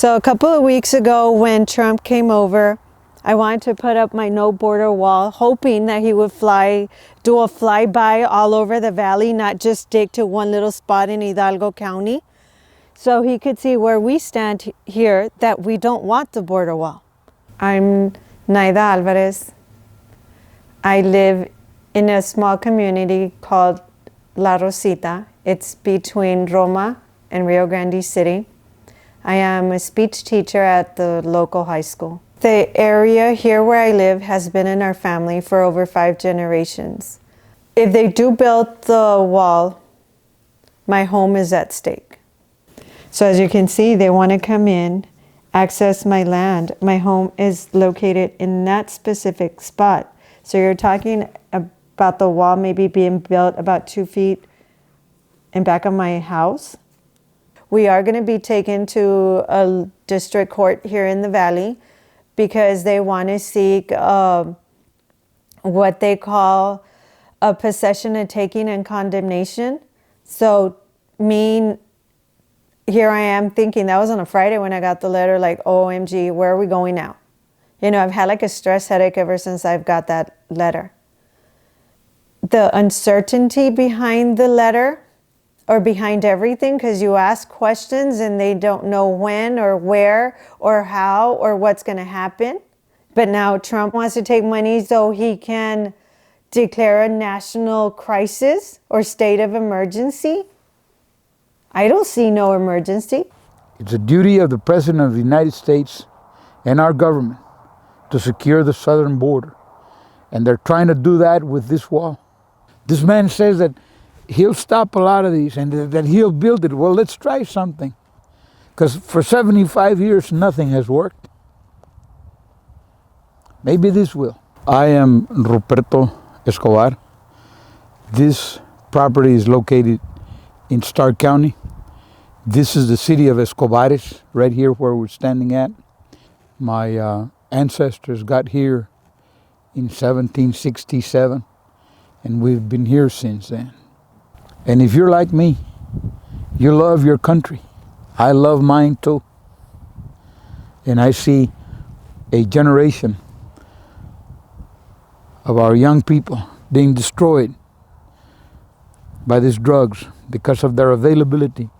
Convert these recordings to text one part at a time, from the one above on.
So a couple of weeks ago when Trump came over, I wanted to put up my no border wall, hoping that he would do a flyby all over the valley, not just stick to one little spot in Hidalgo County, so he could see where we stand here, that we don't want the border wall. I'm Naida Alvarez. I live in a small community called La Rosita. It's between Roma and Rio Grande City. I am a speech teacher at the local high school. The area here where I live has been in our family for over 5 generations. If they do build the wall, my home is at stake. So as you can see, they want to come in, access my land. My home is located in that specific spot. So you're talking about the wall maybe being built about 2 feet in back of my house. We are going to be taken to a district court here in the valley because they want to seek what they call a possession and taking and condemnation. So here I am thinking, that was on a Friday when I got the letter, like, OMG, where are we going now? You know, I've had like a stress headache ever since I've got that letter. The uncertainty behind the letter, or behind everything, because you ask questions and they don't know when or where or how or what's going to happen. But now Trump wants to take money so he can declare a national crisis or state of emergency. I don't see no emergency. It's a duty of the President of the United States and our government to secure the southern border. And they're trying to do that with this wall. This man says that he'll stop a lot of these and that he'll build it. Well, let's try something. Because for 75 years, nothing has worked. Maybe this will. I am Ruperto Escobar. This property is located in Stark County. This is the city of Escobares, right here where we're standing at. My ancestors got here in 1767, and we've been here since then. And if you're like me, you love your country. I love mine too. And I see a generation of our young people being destroyed by these drugs because of their availability.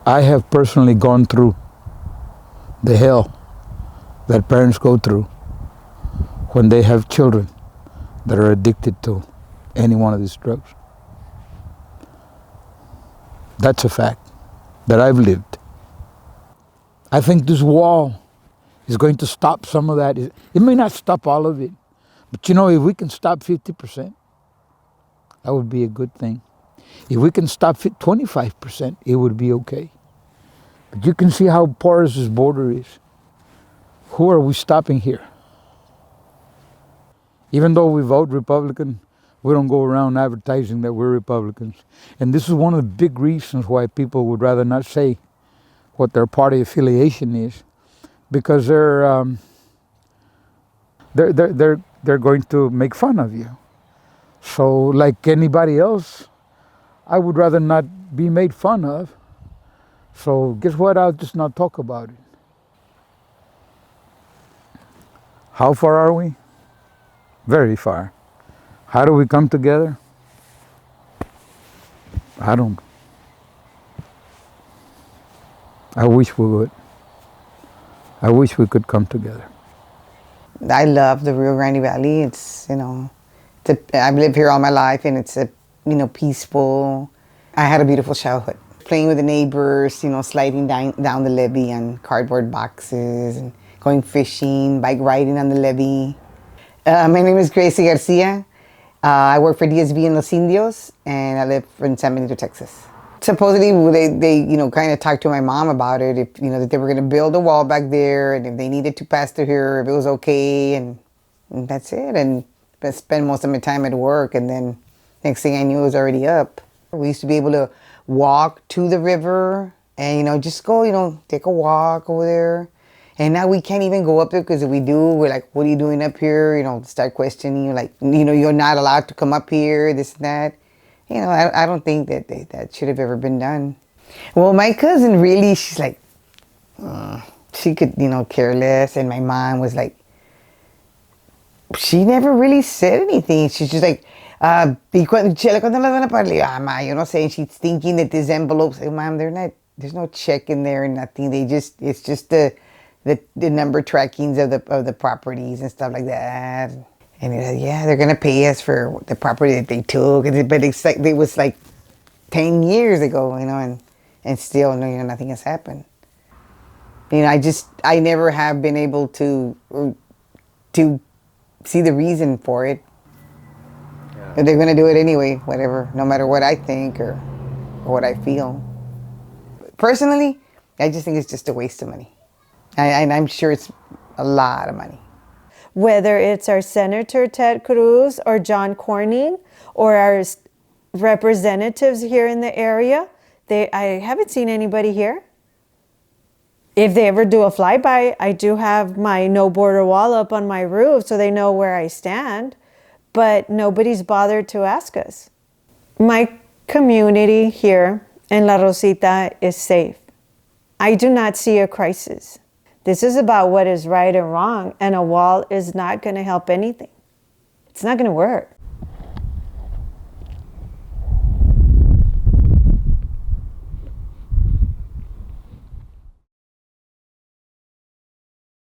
I have personally gone through the hell that parents go through when they have children that are addicted to any one of these drugs. That's a fact that I've lived. I think this wall is going to stop some of that. It may not stop all of it, but you know, if we can stop 50%, that would be a good thing. If we can stop 25%, it would be okay. But you can see how porous this border is. Who are we stopping here? Even though we vote Republican, we don't go around advertising that we're Republicans. And this is one of the big reasons why people would rather not say what their party affiliation is, because they're going to make fun of you. So like anybody else, I would rather not be made fun of. So guess what? I'll just not talk about it. How far are we? Very far. How do we come together? I wish we would. I wish we could come together. I love the Rio Grande Valley. It's, you know, I've lived here all my life, and it's peaceful. I had a beautiful childhood. Playing with the neighbors, sliding down the levee on cardboard boxes, and going fishing, bike riding on the levee. My name is Gracie Garcia. I work for DSV in Los Indios, and I live in San Benito, Texas. Supposedly, they kind of talked to my mom about it, if, that they were going to build a wall back there, and if they needed to pass through here, if it was okay, and that's it. And I spent most of my time at work, and then next thing I knew, it was already up. We used to be able to walk to the river, and, just go, take a walk over there. And now we can't even go up there, because if we do, we're like, what are you doing up here? Start questioning you, like, you're not allowed to come up here, this and that. I don't think that should have ever been done. Well, my cousin really, she's like, She could, care less. And my mom was like, she never really said anything. She's just like, ¿y Chela, cuándo las van a pagar? Le digo, ma, you know, saying she's thinking that these envelopes, like, Mom, they're not, there's no check in there and nothing. It's just the number trackings of the properties and stuff like that. And he's like, yeah, they're gonna pay us for the property that they took. But it's like, it was like 10 years ago, and still, nothing has happened. I never have been able to see the reason for it. Yeah. But they're gonna do it anyway, whatever, no matter what I think or what I feel. Personally, I just think it's just a waste of money. And I'm sure it's a lot of money. Whether it's our Senator Ted Cruz or John Cornyn or our representatives here in the area, I haven't seen anybody here. If they ever do a flyby, I do have my no border wall up on my roof so they know where I stand, but nobody's bothered to ask us. My community here in La Rosita is safe. I do not see a crisis. This is about what is right and wrong, and a wall is not going to help anything. It's not going to work.